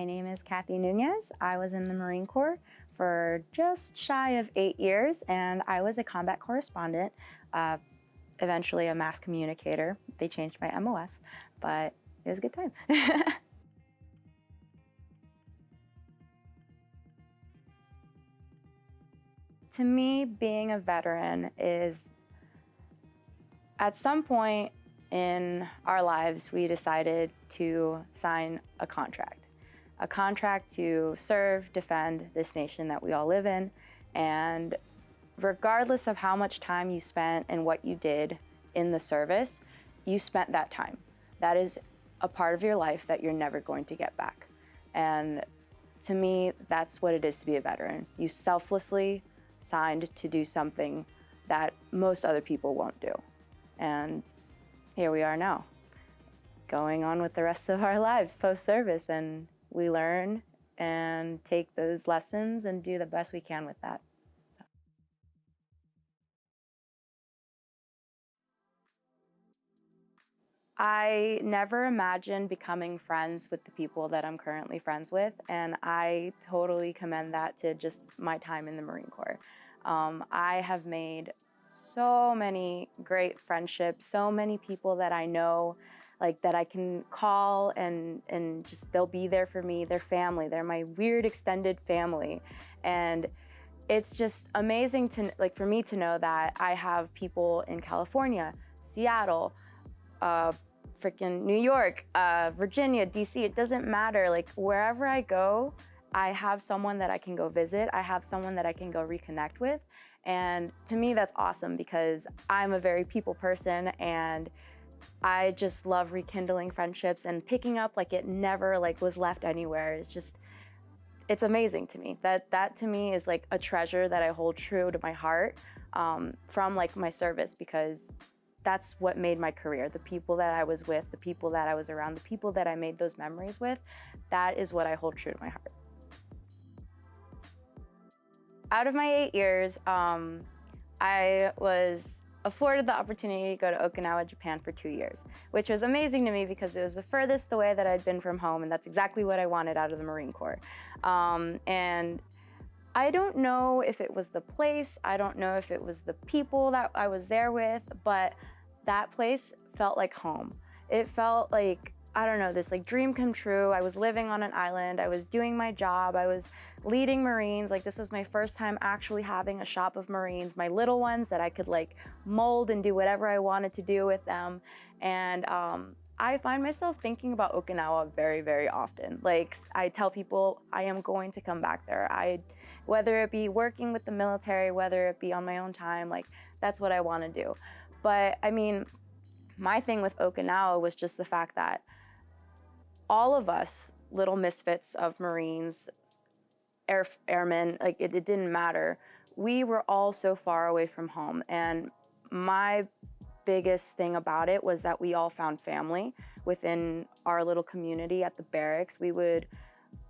My name is Kathy Nunez. I was in the Marine Corps for just shy of 8 years, and I was a combat correspondent, eventually a mass communicator. They changed my MOS, but it was a good time. To me, being a veteran is, at some point in our lives, we decided to sign a contract to serve, defend this nation that we all live in. And regardless of how much time you spent and what you did in the service, you spent that time. That is a part of your life that you're never going to get back. And to me, that's what it is to be a veteran. You selflessly signed to do something that most other people won't do. And here we are now, going on with the rest of our lives post-service, and we learn and take those lessons and do the best we can with that. I never imagined becoming friends with the people that I'm currently friends with, and I totally commend that to just my time in the Marine Corps. I have made so many great friendships, so many people that I know, like that I can call and just they'll be there for me. They're family. They're my weird extended family, and it's just amazing to for me to know that I have people in California, Seattle, freaking New York, Virginia, DC. It doesn't matter. Like wherever I go, I have someone that I can go visit. I have someone that I can go reconnect with. And to me, that's awesome because I'm a very people person, and I just love rekindling friendships and picking up like it never was left anywhere. It's amazing to me. That to me is like a treasure that I hold true to my heart from my service, because that's what made my career. The people that I was with, the people that I was around, the people that I made those memories with, that is what I hold true to my heart. Out of my 8 years, I was afforded the opportunity to go to Okinawa, Japan for 2 years, which was amazing to me because it was the furthest away that I'd been from home, and that's exactly what I wanted out of the Marine Corps. And I don't know if it was the place, I don't know if it was the people that I was there with, but that place felt like home. It felt like, I don't know, this dream come true. I was living on an island, I was doing my job, I was leading Marines. This was my first time actually having a shop of Marines, my little ones that I could mold and do whatever I wanted to do with them. And I find myself thinking about Okinawa very, very often. I tell people I am going to come back there. Whether it be working with the military, whether it be on my own time, that's what I want to do. But I mean, my thing with Okinawa was just the fact that all of us little misfits of Marines, airmen, it didn't matter. We were all so far away from home. And my biggest thing about it was that we all found family within our little community at the barracks. We would,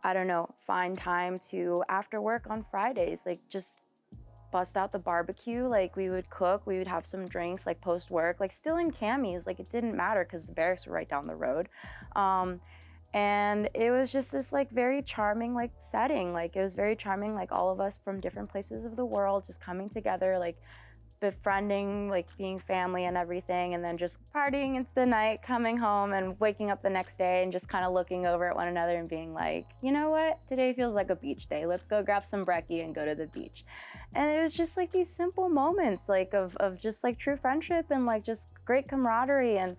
I don't know, find time to, after work on Fridays, just bust out the barbecue. We would cook, we would have some drinks, post work, still in camis. It didn't matter because the barracks were right down the road. And it was just this very charming setting. It was very charming, all of us from different places of the world just coming together, befriending, being family and everything, and then just partying into the night, coming home and waking up the next day and just kind of looking over at one another and being you know what, today feels like a beach day. Let's go grab some brekkie and go to the beach. And it was just these simple moments of just true friendship and just great camaraderie, and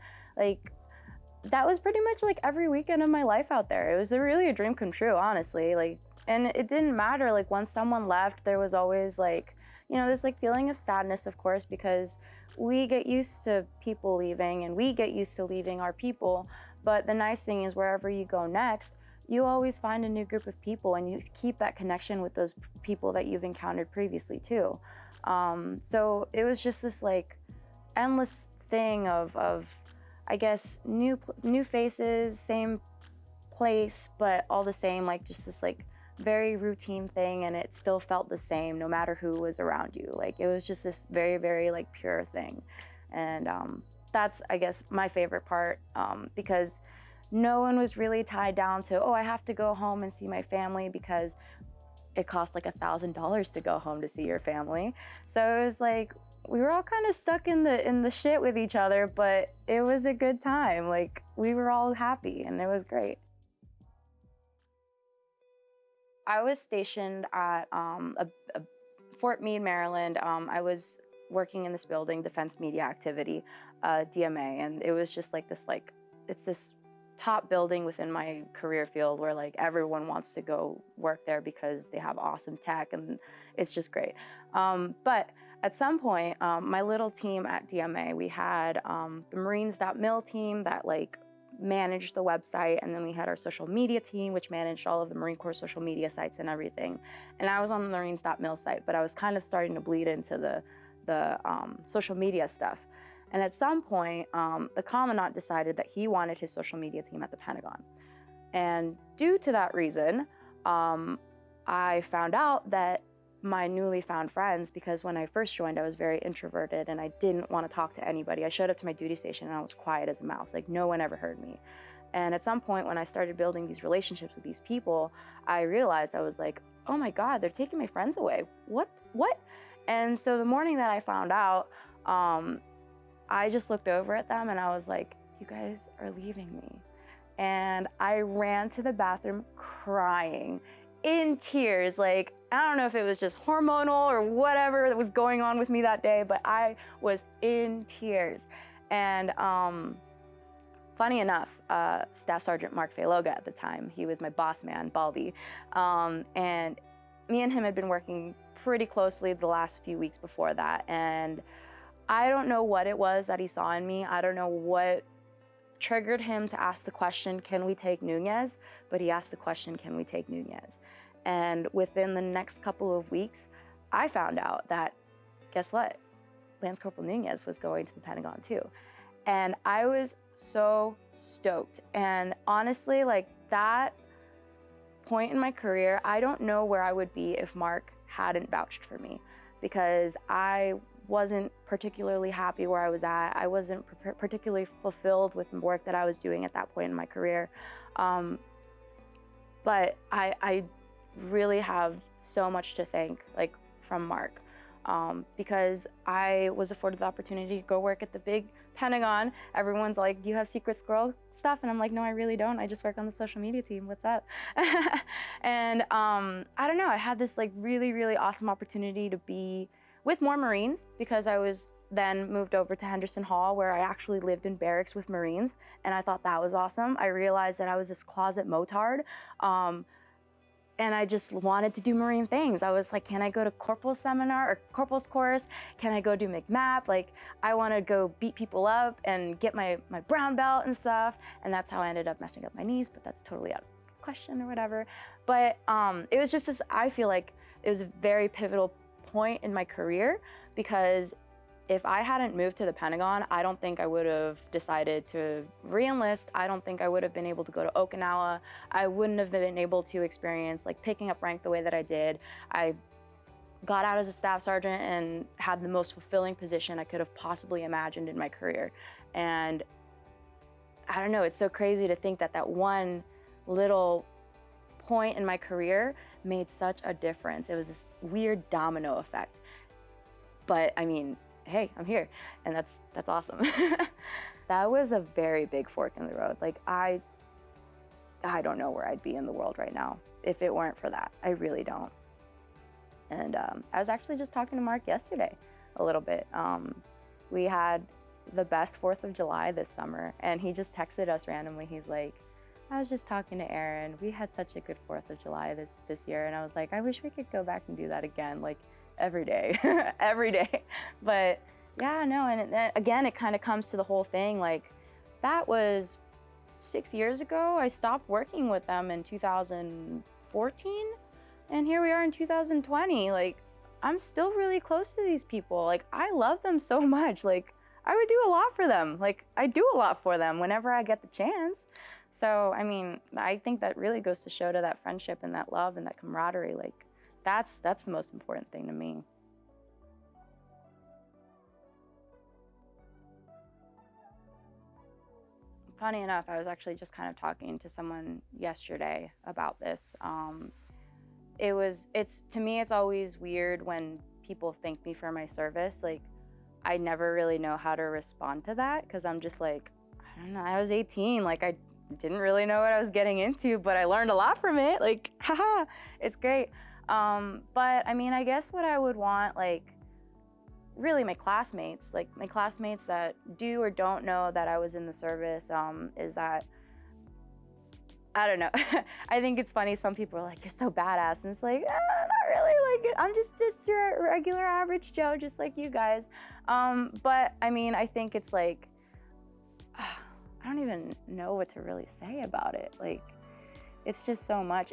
that was pretty much every weekend of my life out there. It was really a dream come true, honestly. And it didn't matter, once someone left, there was always this feeling of sadness, of course, because we get used to people leaving and we get used to leaving our people. But the nice thing is, wherever you go next, you always find a new group of people, and you keep that connection with those people that you've encountered previously too. So it was just this endless thing of I guess new faces, same place, but all the same, just this very routine thing, and it still felt the same no matter who was around you. It was just this very, very pure thing. And that's, I guess, my favorite part, because no one was really tied down to, oh, I have to go home and see my family because it costs like $1,000 to go home to see your family. So it was like, we were all kind of stuck in the shit with each other, but it was a good time. Like, we were all happy and it was great. I was stationed at Fort Meade, Maryland. I was working in this building, Defense Media Activity, DMA, and it was just like this, like, it's this top building within my career field where like everyone wants to go work there because they have awesome tech and it's just great. But at some point, my little team at DMA, we had the Marines.mil team that like managed the website, and then we had our social media team, which managed all of the Marine Corps social media sites and everything. And I was on the Marines.mil site, but I was kind of starting to bleed into the social media stuff. And at some point, the commandant decided that he wanted his social media team at the Pentagon. And due to that reason, I found out that my newly found friends, because when I first joined, I was very introverted and I didn't want to talk to anybody. I showed up to my duty station and I was quiet as a mouse. Like, no one ever heard me. And at some point when I started building these relationships with these people, I realized, I was like, oh my God, they're taking my friends away. What? And so the morning that I found out, I just looked over at them and I was like, you guys are leaving me. And I ran to the bathroom crying, in tears. Like, I don't know if it was just hormonal or whatever that was going on with me that day, but I was in tears. And funny enough, Staff Sergeant Mark Fayloga at the time, he was my boss man, Baldy. And me and him had been working pretty closely the last few weeks before that. And I don't know what it was that he saw in me. I don't know what triggered him to ask the question, can we take Nunez? But he asked the question, can we take Nunez? And within the next couple of weeks, I found out that, guess what? Lance Corporal Nunez was going to the Pentagon too. And I was so stoked. And honestly, like, that point in my career, I don't know where I would be if Mark hadn't vouched for me, because I wasn't particularly happy where I was at. I wasn't particularly fulfilled with the work that I was doing at that point in my career. But I really have so much to thank, like, from Mark, because I was afforded the opportunity to go work at the big Pentagon. Everyone's like, you have secret squirrel stuff? And I'm like, no, I really don't. I just work on the social media team. What's up? And I don't know, I had this like really, really awesome opportunity to be with more Marines, because I was then moved over to Henderson Hall, where I actually lived in barracks with Marines, and I thought that was awesome. I realized that I was this closet motard, and I just wanted to do Marine things. I was like, can I go to corporal seminar or corporal's course? Can I go do McMap? Like, I want to go beat people up and get my brown belt and stuff. And that's how I ended up messing up my knees, but that's totally out of question or whatever. But it was just this, I feel like it was a very pivotal point in my career, because if I hadn't moved to the Pentagon, I don't think I would have decided to re-enlist. I don't think I would have been able to go to Okinawa. I wouldn't have been able to experience like picking up rank the way that I did. I got out as a staff sergeant and had the most fulfilling position I could have possibly imagined in my career. And I don't know, it's so crazy to think that that one little point in my career made such a difference. It was this weird domino effect. But I mean, hey, I'm here, and that's awesome. That was a very big fork in the road. Like, I don't know where I'd be in the world right now if it weren't for that. I really don't. And I was actually just talking to Mark yesterday a little bit. We had the best 4th of July this summer, and he just texted us randomly. He's like, I was just talking to Aaron. We had such a good 4th of July this year. And I was like, I wish we could go back and do that again. Like, every day, every day. But yeah, no, and again, it kind of comes to the whole thing. Like, that was 6 years ago. I stopped working with them in 2014, and here we are in 2020. Like, I'm still really close to these people. Like, I love them so much. Like, I would do a lot for them. Like, I do a lot for them whenever I get the chance. So, I mean, I think that really goes to show to that friendship and that love and that camaraderie. Like, that's the most important thing to me. Funny enough, I was actually just kind of talking to someone yesterday about this. To me, it's always weird when people thank me for my service. Like, I never really know how to respond to that because I'm just like, I don't know, I was 18, like I didn't really know what I was getting into, but I learned a lot from it. Like, haha, it's great. But I mean, I guess what I would want, like, really my classmates that do or don't know that I was in the service, is that, I don't know. I think it's funny. Some people are like, you're so badass. And it's like, not really. Like, I'm just your regular average Joe, just like you guys. But I mean, I think it's like, I don't even know what to really say about it. Like, it's just so much.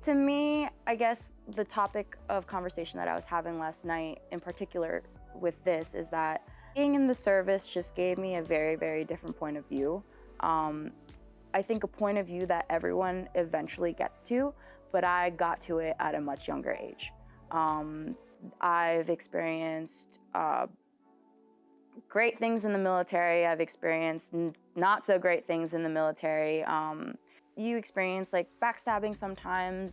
To me, I guess the topic of conversation that I was having last night in particular with this is that being in the service just gave me a very, very different point of view. I think a point of view that everyone eventually gets to, but I got to it at a much younger age. I've experienced great things in the military. I've experienced not so great things in the military. You experience like backstabbing sometimes,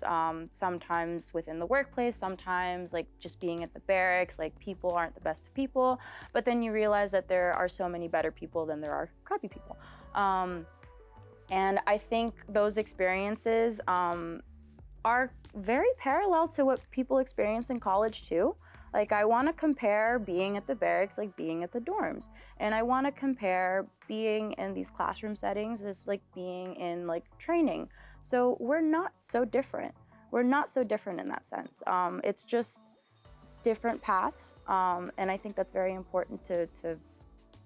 sometimes within the workplace, sometimes like just being at the barracks, like people aren't the best of people, but then you realize that there are so many better people than there are crappy people. And I think those experiences are very parallel to what people experience in college too. Like, I want to compare being at the barracks like being at the dorms. And I want to compare being in these classroom settings as like being in like training. So we're not so different. We're not so different in that sense. It's just different paths. And I think that's very important to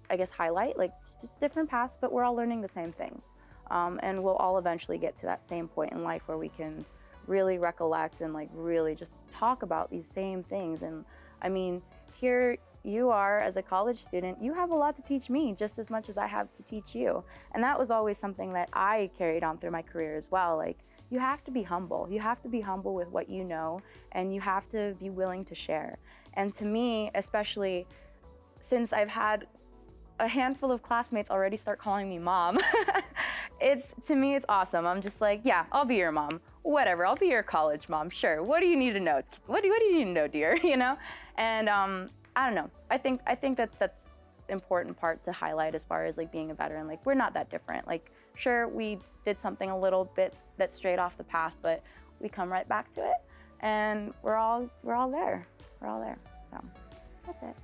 I guess, highlight, like just different paths, but we're all learning the same thing. And we'll all eventually get to that same point in life where we can really recollect and like really just talk about these same things. And I mean, here you are as a college student, you have a lot to teach me just as much as I have to teach you. And that was always something that I carried on through my career as well. Like, you have to be humble. You have to be humble with what you know, and you have to be willing to share. And to me, especially since I've had a handful of classmates already start calling me mom, to me, it's awesome. I'm just like, yeah, I'll be your mom. Whatever, I'll be your college mom. Sure. What do you need to know? What do you need to know, dear? You know? And I don't know. I think that's important part to highlight as far as like being a veteran. Like, we're not that different. Like, sure, we did something a little bit that's straight off the path, but we come right back to it, and we're all there. We're all there. So that's it.